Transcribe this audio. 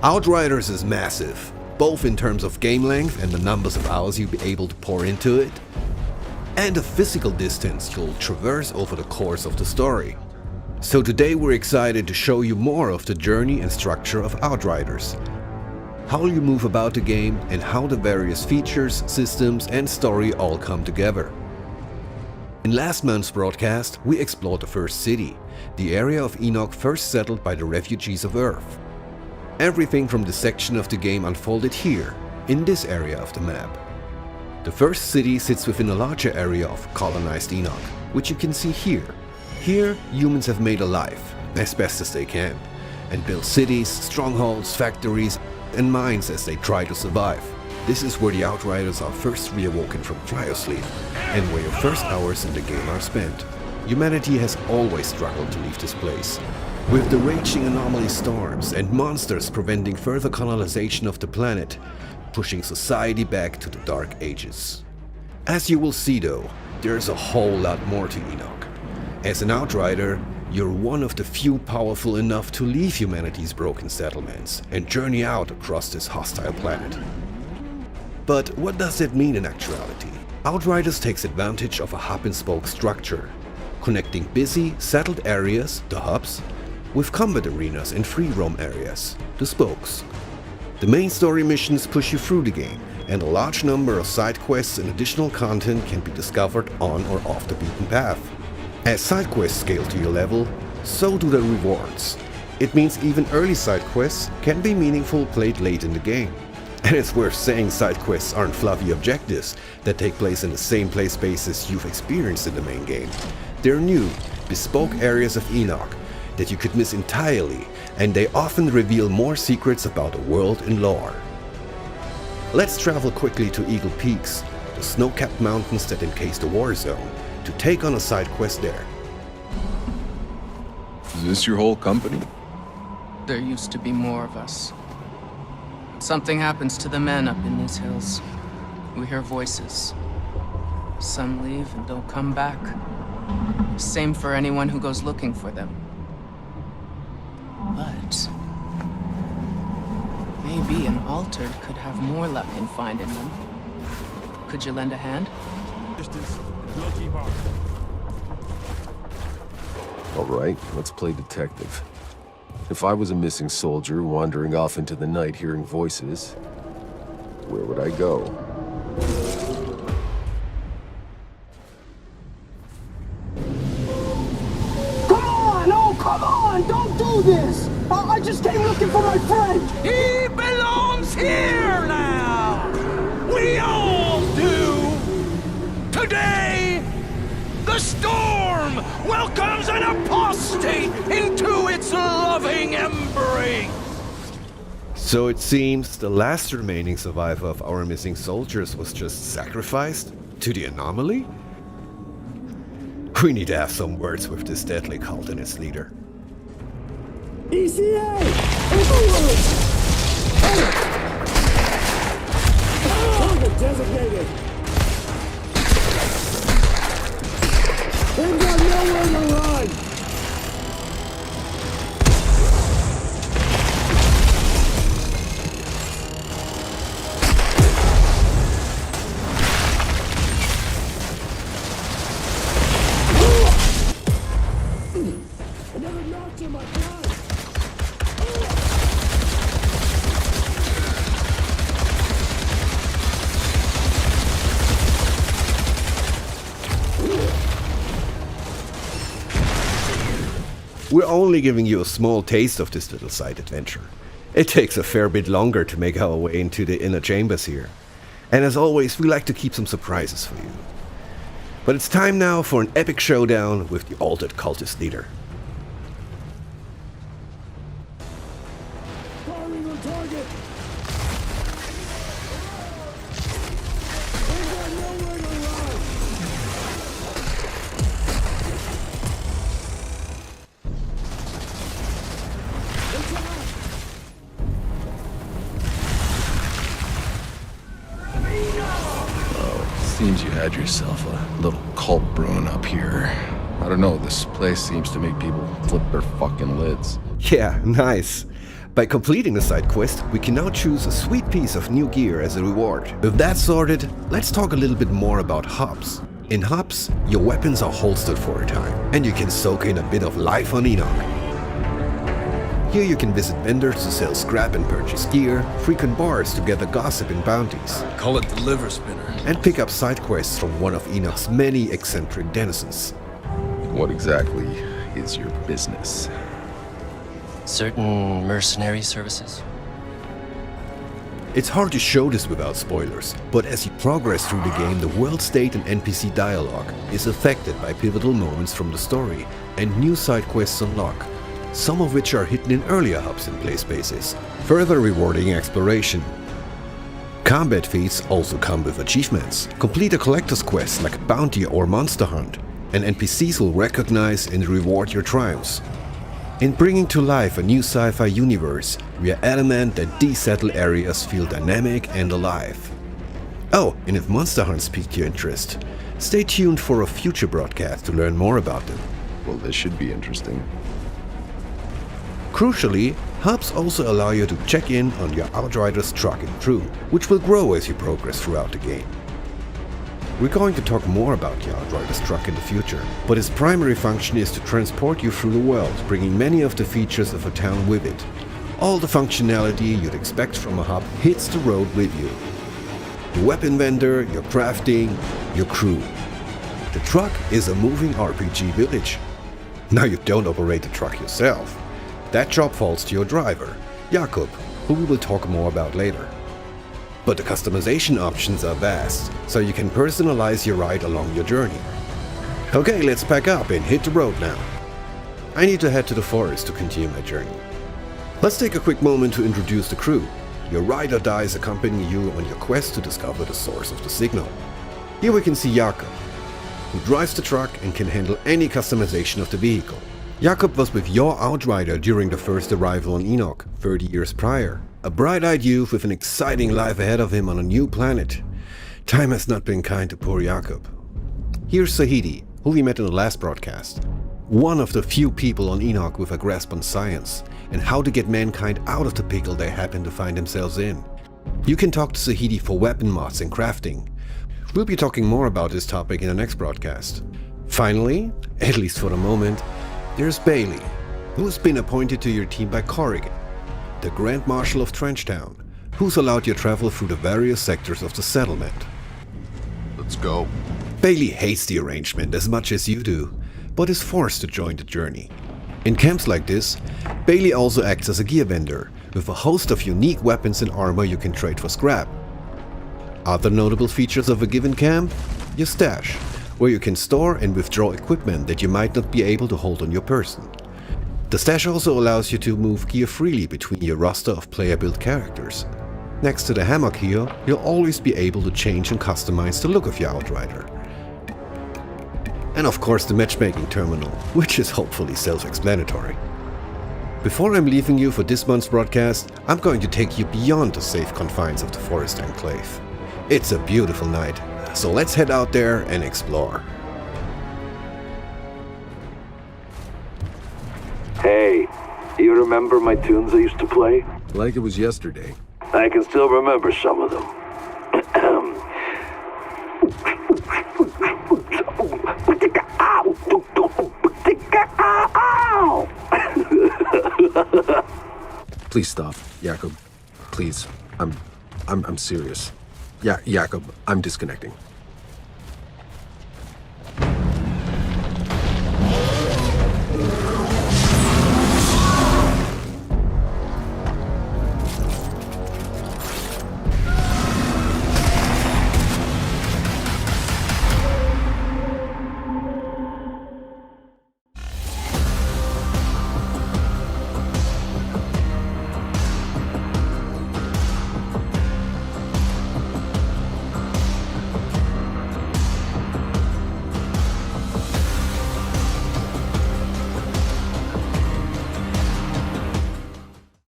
Outriders is massive, both in terms of game length and the numbers of hours you'll be able to pour into it, and the physical distance you'll traverse over the course of the story. So today we're excited to show you more of the journey and structure of Outriders, how you move about the game and how the various features, systems and story all come together. In last month's broadcast, we explored the first city, the area of ENIX first settled by the refugees of Earth. Everything from this section of the game unfolded here, in this area of the map. The first city sits within a larger area of colonized ENIX, which you can see here. Here, humans have made a life, as best as they can, and built cities, strongholds, factories, and mines as they try to survive. This is where the Outriders are first reawoken from cryosleep, and where your first hours in the game are spent. Humanity has always struggled to leave this place, with the raging anomaly storms and monsters preventing further colonization of the planet, pushing society back to the Dark Ages. As you will see though, there's a whole lot more to ENIX. As an Outrider, you're one of the few powerful enough to leave humanity's broken settlements and journey out across this hostile planet. But what does that mean in actuality? Outriders takes advantage of a hub-and-spoke structure, connecting busy, settled areas, the hubs, with combat arenas and free roam areas, the spokes. The main story missions push you through the game, and a large number of side quests and additional content can be discovered on or off the beaten path. As side quests scale to your level, so do the rewards. It means even early side quests can be meaningful played late in the game. And it's worth saying side quests aren't fluffy objectives that take place in the same play spaces you've experienced in the main game. They're new, bespoke areas of ENIX that you could miss entirely, and they often reveal more secrets about the world and lore. Let's travel quickly to Eagle Peaks, the snow-capped mountains that encase the war zone, to take on a side quest there. Is this your whole company? There used to be more of us. Something happens to the men up in these hills. We hear voices. Some leave and don't come back. Same for anyone who goes looking for them. But maybe an altered could have more luck in finding them. Could you lend a hand? All right, let's play detective. If I was a missing soldier wandering off into the night hearing voices, where would I go? Come on! Oh, come on! Don't do this! I just came looking for my friend! He belongs here now! We all do! Today, the storm welcomes an apostate into its loving embrace! So it seems the last remaining survivor of our missing soldiers was just sacrificed to the anomaly? We need to have some words with this deadly cult and its leader. ECA! Overload! Target designated! They've got nowhere to run! Another notch in my blood! We're only giving you a small taste of this little side adventure. It takes a fair bit longer to make our way into the inner chambers here. And as always, we like to keep some surprises for you. But it's time now for an epic showdown with the altered cultist leader. Firing on target! They've got nowhere to run! Seems you had yourself a little cult brewing up here. I don't know, this place seems to make people flip their fucking lids. Yeah, nice. By completing the side quest, we can now choose a sweet piece of new gear as a reward. With that sorted, let's talk a little bit more about hubs. In hubs, your weapons are holstered for a time, and you can soak in a bit of life on Enoch. Here you can visit vendors to sell scrap and purchase gear, frequent bars to gather gossip and bounties, Call it the liver spinner. and pick up side quests from one of Enoch's many eccentric denizens. What exactly is your business? Certain mercenary services? It's hard to show this without spoilers, but as you progress through the game, the world state and NPC dialogue is affected by pivotal moments from the story, and new side quests unlock, some of which are hidden in earlier hubs and play spaces, further rewarding exploration. Combat feats also come with achievements. Complete a collector's quest like bounty or monster hunt, and NPCs will recognize and reward your triumphs. In bringing to life a new sci-fi universe, we are adamant that these settled areas feel dynamic and alive. Oh, and if monster hunts piqued your interest, stay tuned for a future broadcast to learn more about them. Well, this should be interesting. Crucially, hubs also allow you to check in on your Outriders truck and crew, which will grow as you progress throughout the game. We're going to talk more about the Outriders truck in the future, but its primary function is to transport you through the world, bringing many of the features of a town with it. All the functionality you'd expect from a hub hits the road with you. Your weapon vendor, your crafting, your crew. The truck is a moving RPG village. Now you don't operate the truck yourself. That job falls to your driver, Jakub, who we will talk more about later. But the customization options are vast, so you can personalize your ride along your journey. Okay, let's pack up and hit the road now. I need to head to the forest to continue my journey. Let's take a quick moment to introduce the crew. Your ride or dies accompany you on your quest to discover the source of the signal. Here we can see Jakub, who drives the truck and can handle any customization of the vehicle. Jakub was with your Outrider during the first arrival on Enoch 30 years prior. A bright-eyed youth with an exciting life ahead of him on a new planet. Time has not been kind to poor Jakub. Here's Sahidi, who we met in the last broadcast. One of the few people on Enoch with a grasp on science and how to get mankind out of the pickle they happen to find themselves in. You can talk to Sahidi for weapon mods and crafting. We'll be talking more about this topic in the next broadcast. Finally, at least for the moment, there's Bailey, who has been appointed to your team by Corrigan, the Grand Marshal of Trenchtown, who's allowed you travel through the various sectors of the settlement. Let's go. Bailey hates the arrangement as much as you do, but is forced to join the journey. In camps like this, Bailey also acts as a gear vendor, with a host of unique weapons and armor you can trade for scrap. Other notable features of a given camp? Your stash, where you can store and withdraw equipment that you might not be able to hold on your person. The stash also allows you to move gear freely between your roster of player-built characters. Next to the hammock here, you'll always be able to change and customize the look of your Outrider. And of course the matchmaking terminal, which is hopefully self-explanatory. Before I'm leaving you for this month's broadcast, I'm going to take you beyond the safe confines of the Forest Enclave. It's a beautiful night, so let's head out there and explore. Hey, you remember my tunes I used to play? Like it was yesterday. I can still remember some of them. Please stop, Jakub. Please. I'm serious. Yeah, Jakub, I'm disconnecting.